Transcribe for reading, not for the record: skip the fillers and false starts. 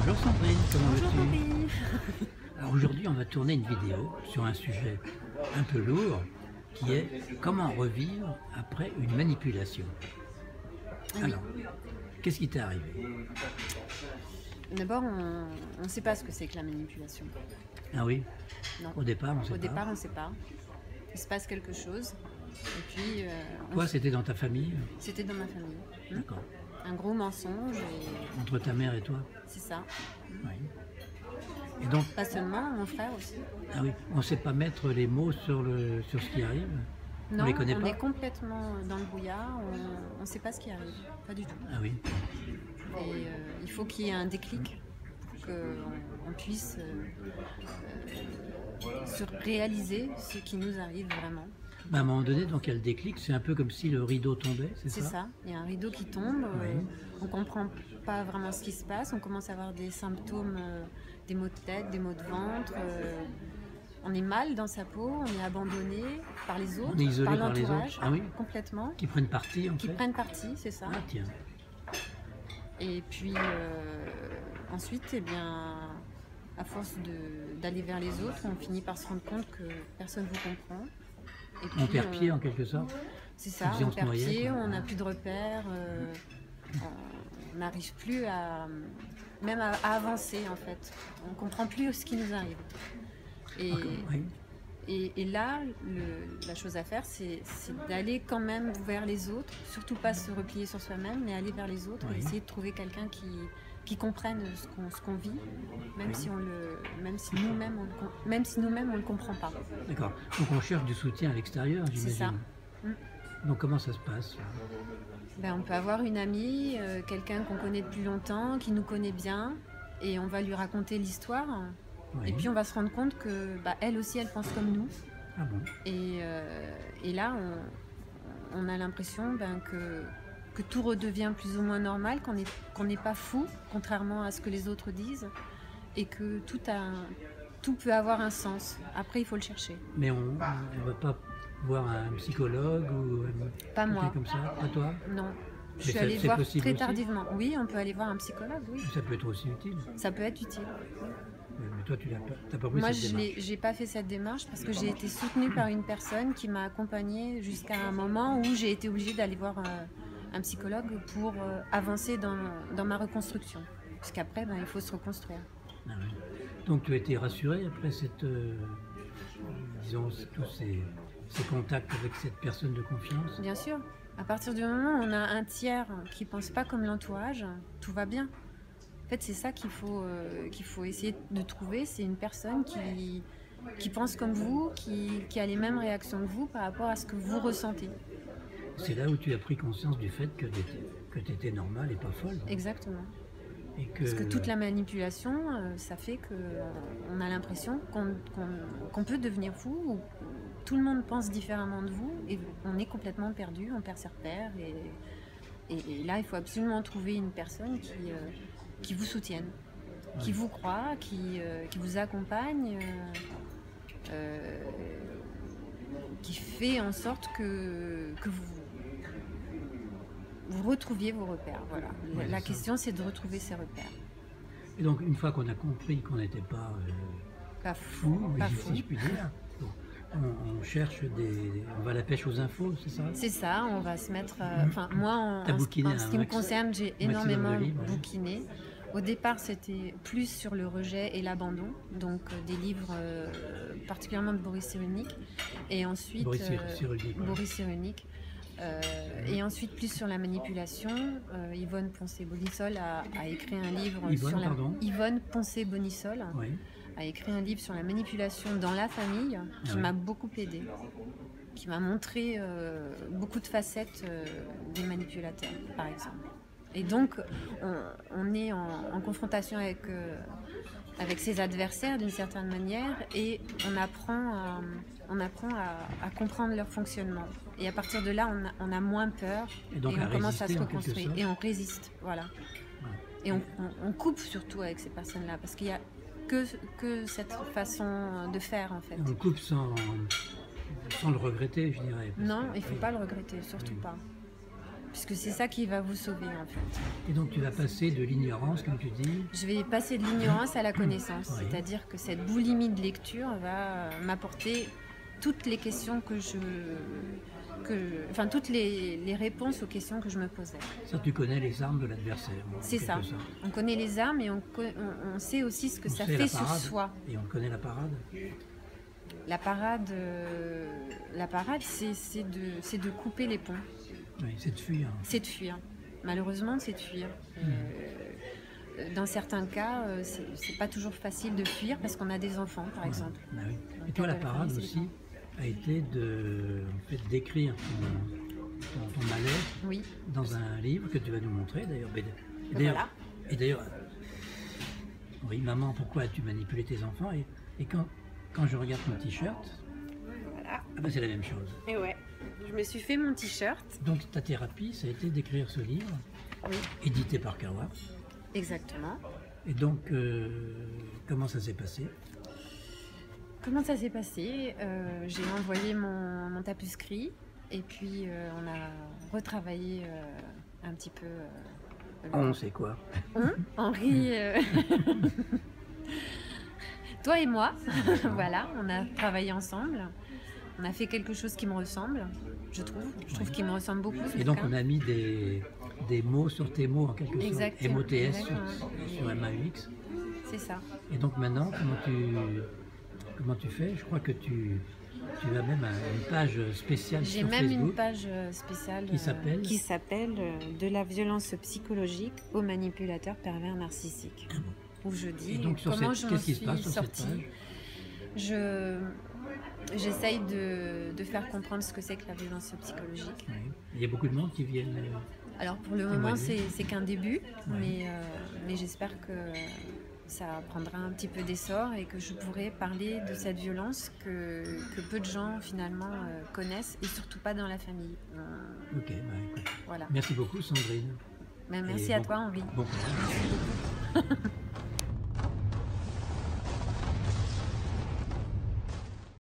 Bonjour Sandrine, comment Bonjour vas-tu? Marie. Alors aujourd'hui on va tourner une vidéo sur un sujet un peu lourd qui est comment revivre après une manipulation. Oui. Alors, qu'est-ce qui t'est arrivé? D'abord, on ne sait pas ce que c'est que la manipulation. Ah oui, Non. au départ on sait Au pas. départ, on ne sait pas. Il se passe quelque chose. Et puis, Toi c'était dans ta famille? c'était dans ma famille. D'accord. Un gros mensonge, et Entre ta mère et toi? c'est ça. Oui. Et donc, Pas seulement, mon frère aussi. ah oui, on ne sait pas mettre les mots sur ce qui arrive? Non, les connaît on pas? est complètement dans le brouillard. On ne sait pas ce qui arrive. Pas du tout. Ah oui, Et il faut qu'il y ait un déclic pour qu'on puisse se réaliser ce qui nous arrive vraiment. à un moment donné, donc il y a le déclic, c'est un peu comme si le rideau tombait, c'est C'est ça? ça, il y a un rideau qui tombe, Oui. on comprend pas vraiment ce qui se passe, on commence à avoir des symptômes, des maux de tête, des maux de ventre, on est mal dans sa peau, on est abandonné par les autres, On est isolé par par les l'entourage, autres. Ah oui? complètement, Qui prennent parti en qui fait? prennent parti, c'est ça. Ah tiens, Et puis ensuite, eh bien, à force d'aller vers les autres, on finit par se rendre compte que personne ne vous comprend. Et on puis, perd pied en quelque sorte? c'est ça, Comme si on on se perd noyait, pied, quoi. on n'a plus de repères, on n'arrive plus même à avancer en fait. On ne comprend plus ce qui nous arrive. Et, D'accord, oui. et là, la chose à faire, c'est d'aller quand même vers les autres, surtout pas se replier sur soi-même, mais aller vers les autres et Oui. essayer de trouver quelqu'un qui comprenne ce qu'on vit, même Oui. si nous-mêmes on le comprend pas. D'accord. Donc on cherche du soutien à l'extérieur, C'est ça. j'imagine. Donc comment ça se passe? Ben, on peut avoir une amie, quelqu'un qu'on connaît depuis longtemps, qui nous connaît bien, et on va lui raconter l'histoire. Oui. Et puis on va se rendre compte que elle aussi, elle pense comme nous. Ah bon? Et là, on a l'impression que tout redevient plus ou moins normal, qu'on n'est pas fou, contrairement à ce que les autres disent, et que tout peut avoir un sens. Après, il faut le chercher. Mais on ne va pas voir un psychologue ou Pas quelqu'un moi. comme ça? Pas toi? Non. Je Mais suis allée voir possible très aussi? tardivement. Oui, on peut aller voir un psychologue, oui. Ça peut être aussi utile. Ça peut être utile. Mais toi, tu n'as pas pris Moi, cette démarche. j'ai pas fait cette démarche parce que j'ai été soutenue par une personne qui m'a accompagnée jusqu'à un moment où j'ai été obligée d'aller voir un psychologue pour avancer dans ma reconstruction. Parce qu'après, il faut se reconstruire. Ah oui. Donc tu as été rassuré après disons, tous ces contacts avec cette personne de confiance? Bien sûr, à partir du moment où on a un tiers qui pense pas comme l'entourage, tout va bien. En fait, c'est ça qu'il faut essayer de trouver. C'est une personne qui pense comme vous, qui a les mêmes réactions que vous par rapport à ce que vous ressentez. C'est là où tu as pris conscience du fait que tu étais normale et pas folle. Exactement. Et Parce que toute la manipulation, ça fait qu'on a l'impression qu'on peut devenir fou, ou tout le monde pense différemment de vous, et on est complètement perdu, on perd ses repères. Et là, il faut absolument trouver une personne qui vous soutienne, qui vous croit, qui vous accompagne, qui fait en sorte que vous retrouviez vos repères. Voilà. Ouais, La c'est ça. question, c'est de retrouver ses repères. Et donc une fois qu'on a compris qu'on n'était pas Pas fou, fou, pas fou. si je puis dire, on cherche on va à la pêche aux infos, c'est ça? C'est ça, on va se mettre... moi, T'as bouquiné en ce qui me max- concerne, j'ai maximum énormément de livres, ouais. bouquiné. Au départ, c'était plus sur le rejet et l'abandon, donc des livres particulièrement de Boris Cyrulnik. Et ensuite... Boris Cyrulnik, ouais. Boris Cyrulnik. Et ensuite, plus sur la manipulation, Yvonne Poncé-Bonissol a écrit un livre sur la... Yvonne Poncé-Bonissol Oui. a écrit un livre sur la manipulation dans la famille qui oui. m'a beaucoup aidée, qui m'a montré beaucoup de facettes des manipulateurs, par exemple. Et donc, on est en confrontation avec ses adversaires d'une certaine manière, et on apprend à comprendre leur fonctionnement. Et à partir de là, on a moins peur, Et donc on commence à se en quelque reconstruire. sorte. Et on résiste, voilà. Ouais. Et on coupe surtout avec ces personnes-là, parce qu'il n'y a que cette façon de faire, en fait. On le coupe sans le regretter, je dirais. Non, il ne faut pas le regretter, surtout Oui. pas. puisque c'est ça qui va vous sauver en fait. Et donc tu vas passer de l'ignorance, comme tu dis. Je vais passer de l'ignorance à la connaissance, Oui. c'est-à-dire que cette boulimie de lecture va m'apporter toutes les questions enfin toutes les réponses aux questions que je me posais. Ça, tu connais les armes de l'adversaire. en C'est ça. quelque sorte. On connaît les armes et on sait aussi ce que On ça sait fait la sur parade, soi. Et on connaît la parade. La parade, c'est de couper les ponts, Oui, c'est de fuir. c'est de fuir. Malheureusement, c'est de fuir. Dans certains cas, c'est pas toujours facile de fuir parce qu'on a des enfants, par exemple. Ah oui. Dans Et le toi, cas la de la parade famille, c'est aussi a été d'écrire ton malaise Oui, dans un livre que tu vas nous montrer d'ailleurs. voilà. Et d'ailleurs, oui, maman, pourquoi as-tu manipulé tes enfants? Et quand je regarde ton t-shirt, Voilà. ah ben, c'est la même chose. Et ouais, je me suis fait mon t-shirt. Donc ta thérapie, ça a été d'écrire ce livre, Oui, édité par Kawa. exactement. Et donc, comment ça s'est passé? Comment ça s'est passé? J'ai envoyé mon tapuscrit et puis on a retravaillé un petit peu. On sait quoi? Henri, toi et moi, voilà, on a travaillé ensemble. On a fait quelque chose qui me ressemble, je trouve. Je trouve qu'il me ressemble beaucoup. ce Et donc bouquin. on a mis des mots sur tes mots en quelque sorte. Exactement, MOTS exactement. sur MAUX. C'est ça. Et donc maintenant, comment tu fais? Je crois que tu as même une page spéciale J'ai sur même Facebook. une page spéciale Qui s'appelle De la violence psychologique aux manipulateurs pervers narcissiques. Où je dis Et donc, comment je m'en qu'est-ce qui se suis passe sur cette sortie. page? J'essaye de faire comprendre ce que c'est que la violence psychologique. Oui. Il y a beaucoup de monde qui viennent. Alors pour le Témoigner. moment c'est qu'un début, Ouais. mais j'espère que ça prendra un petit peu d'essor et que je pourrai parler de cette violence que peu de gens finalement connaissent et surtout pas dans la famille. Ok, bah, écoute. Voilà. Merci beaucoup Sandrine. Mais merci Et à bon- toi Henri. Bon courage.